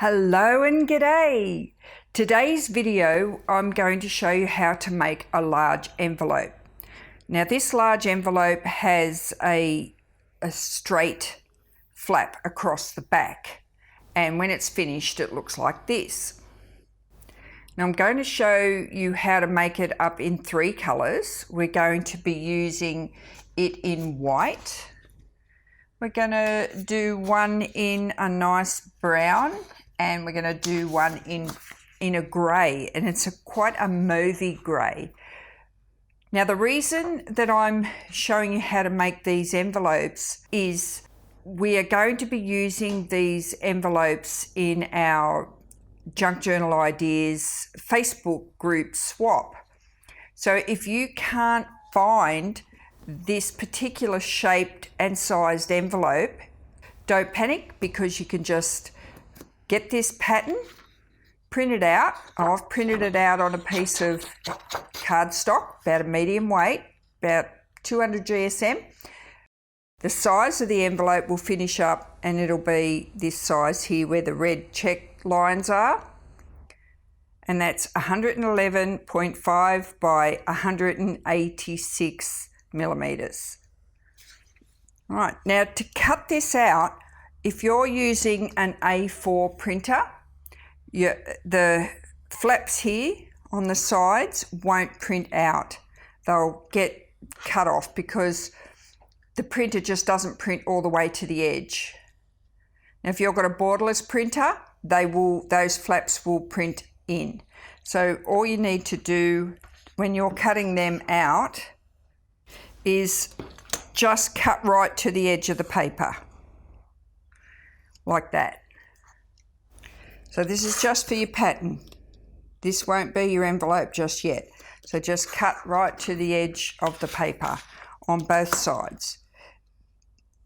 Hello and g'day! Today's video I'm going to show you how to make a large envelope. Now this large envelope has a straight flap across the back, and when it's finished it looks like this. Now I'm going to show you how to make it up in 3 colours. We're going to be using it in white. We're going to do one in a nice brown, and we're going to do one in a grey, and it's quite a mauvey grey. Now the reason that I'm showing you how to make these envelopes is we are going to be using these envelopes in our Junk Journal Ideas Facebook group swap. So if you can't find this particular shaped and sized envelope, don't panic, because you can just get this pattern, print it out. I've printed it out on a piece of cardstock, about a medium weight, about 200 GSM. The size of the envelope will finish up and it'll be this size here where the red check lines are. And that's 111.5 by 186 millimeters. All right, now to cut this out, if you're using an A4 printer, the flaps here on the sides won't print out. They'll get cut off because the printer just doesn't print all the way to the edge. Now if you've got a borderless printer, those flaps will print in. So all you need to do when you're cutting them out is just cut right to the edge of the paper, like that. So this is just for your pattern. This won't be your envelope just yet. So just cut right to the edge of the paper on both sides.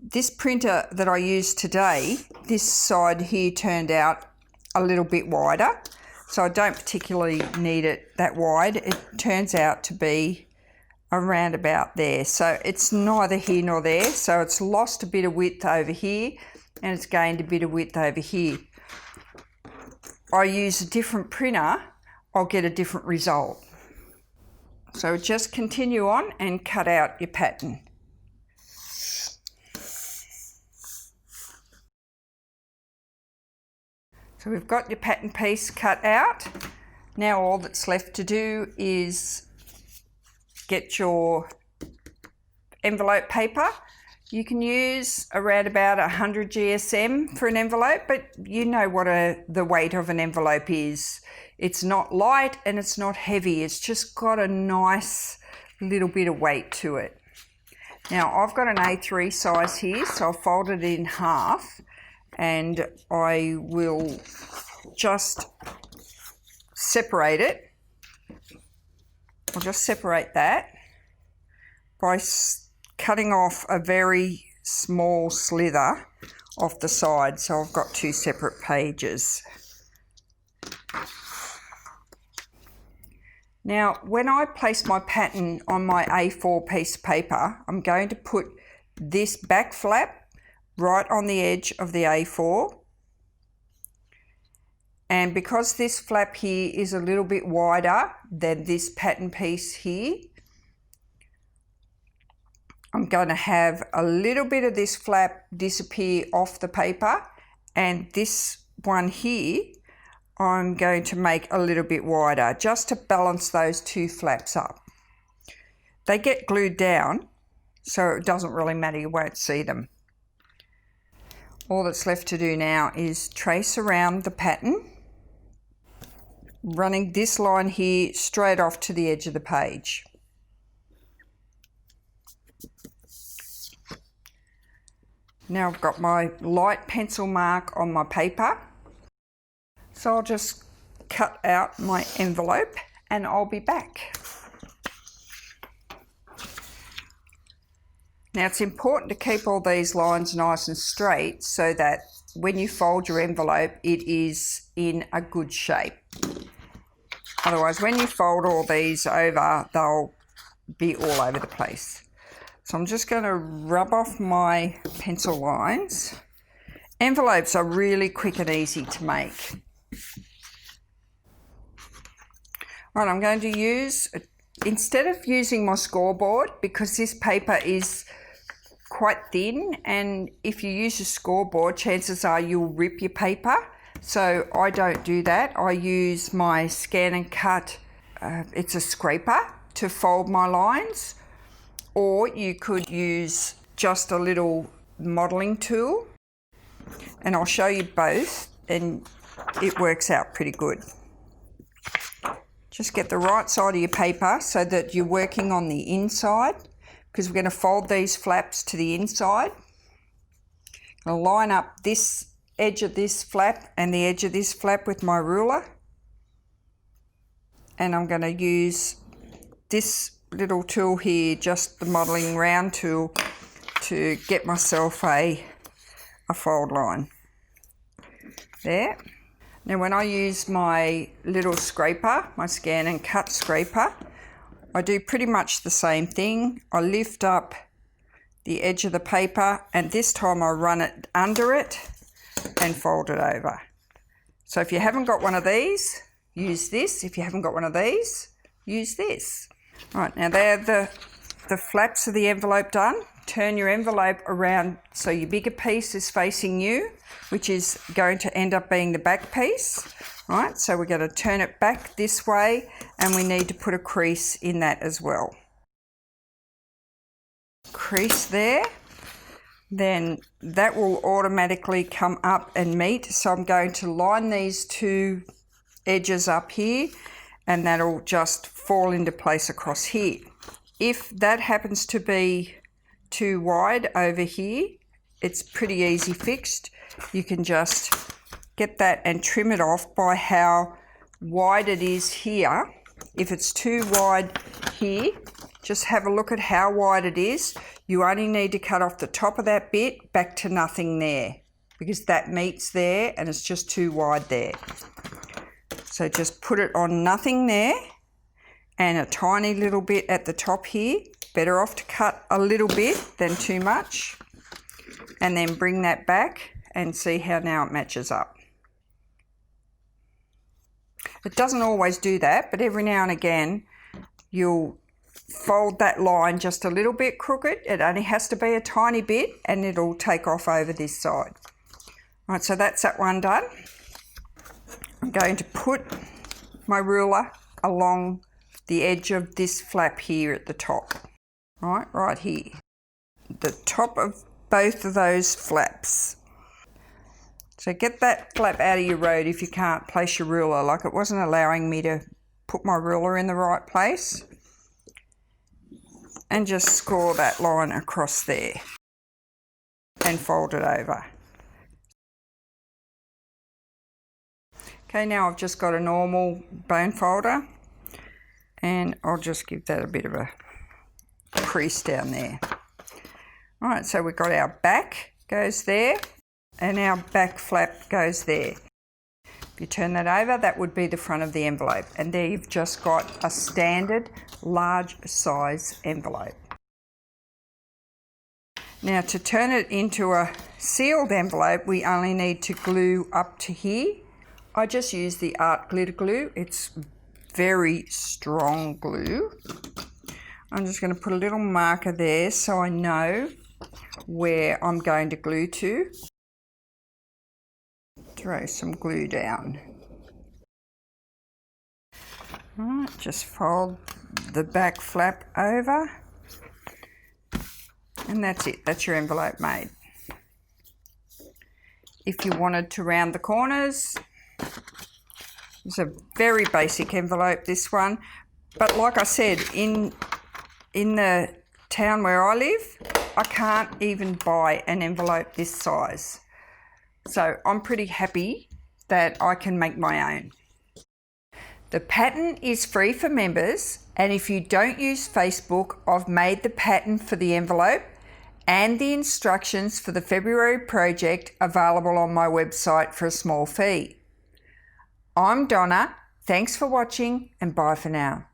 This printer that I used today, this side here turned out a little bit wider, so I don't particularly need it that wide. It turns out to be around about there. So it's neither here nor there. So it's lost a bit of width over here and it's gained a bit of width over here. I use a different printer, I'll get a different result. So just continue on and cut out your pattern. So we've got your pattern piece cut out. Now all that's left to do is get your envelope paper. You can use around about 100 GSM for an envelope, but you know what the weight of an envelope is. It's not light and it's not heavy. It's just got a nice little bit of weight to it. Now I've got an A3 size here, so I'll fold it in half and I will just separate it. I'll just separate that by cutting off a very small slither off the side, so I've got 2 separate pages. Now when I place my pattern on my A4 piece of paper, I'm going to put this back flap right on the edge of the A4, and because this flap here is a little bit wider than this pattern piece here, I'm going to have a little bit of this flap disappear off the paper, and this one here I'm going to make a little bit wider just to balance those 2 flaps up. They get glued down, so it doesn't really matter, you won't see them. All that's left to do now is trace around the pattern, running this line here straight off to the edge of the page. Now I've got my light pencil mark on my paper, so I'll just cut out my envelope and I'll be back. Now it's important to keep all these lines nice and straight so that when you fold your envelope it is in a good shape. Otherwise when you fold all these over, they'll be all over the place. So I'm just going to rub off my pencil lines Envelopes are really quick and easy to make. Right, I'm going to use, instead of using my scoreboard, because this paper is quite thin, and if you use a scoreboard, chances are you'll rip your paper. So I don't do that. I use my scan and cut, it's a scraper, to fold my lines. Or you could use just a little modelling tool. And I'll show you both, and it works out pretty good. Just get the right side of your paper so that you're working on the inside, because we're going to fold these flaps to the inside. I'll line up this edge of this flap and the edge of this flap with my ruler. And I'm going to use this little tool here, just the modelling round tool, to get myself a fold line. There. Now when I use my little scraper, my scan and cut scraper, I do pretty much the same thing. I lift up the edge of the paper, and this time I run it under it and fold it over. So if you haven't got one of these, use this. If you haven't got one of these, use this. Right, now they're the flaps of the envelope done. Turn your envelope around so your bigger piece is facing you, which is going to end up being the back piece. Right, so we're going to turn it back this way, and we need to put a crease in that as well. Crease there, then that will automatically come up and meet. So I'm going to line these two edges up here, and that'll just fall into place across here. If that happens to be too wide over here, it's pretty easy fixed. You can just get that and trim it off by how wide it is here. If it's too wide here, just have a look at how wide it is. You only need to cut off the top of that bit back to nothing there, because that meets there and it's just too wide there. So just put it on nothing there, and a tiny little bit at the top here. Better off to cut a little bit than too much, and then bring that back and see how now it matches up. It doesn't always do that, but every now and again you'll fold that line just a little bit crooked. It only has to be a tiny bit, and it'll take off over this side. Right, so that's that one done. I'm going to put my ruler along the edge of this flap here at the top. Right here. The top of both of those flaps. So get that flap out of your road if you can't place your ruler. Like, it wasn't allowing me to put my ruler in the right place. And just score that line across there and fold it over. Okay, now I've just got a normal bone folder, and I'll just give that a bit of a crease down there. All right, so we've got our back goes there, and our back flap goes there. If you turn that over, that would be the front of the envelope, and there you've just got a standard large size envelope. Now, to turn it into a sealed envelope, we only need to glue up to here. I just use the art glitter glue. It's very strong glue. I'm just going to put a little marker there so I know where I'm going to glue to. Throw some glue down. All right, just fold the back flap over, and that's it. That's your envelope made. If you wanted to round the corners, it's a very basic envelope, this one, but like I said, in the town where I live, I can't even buy an envelope this size. So I'm pretty happy that I can make my own. The pattern is free for members, and if you don't use Facebook, I've made the pattern for the envelope and the instructions for the February project available on my website for a small fee. I'm Donna, thanks for watching, and bye for now.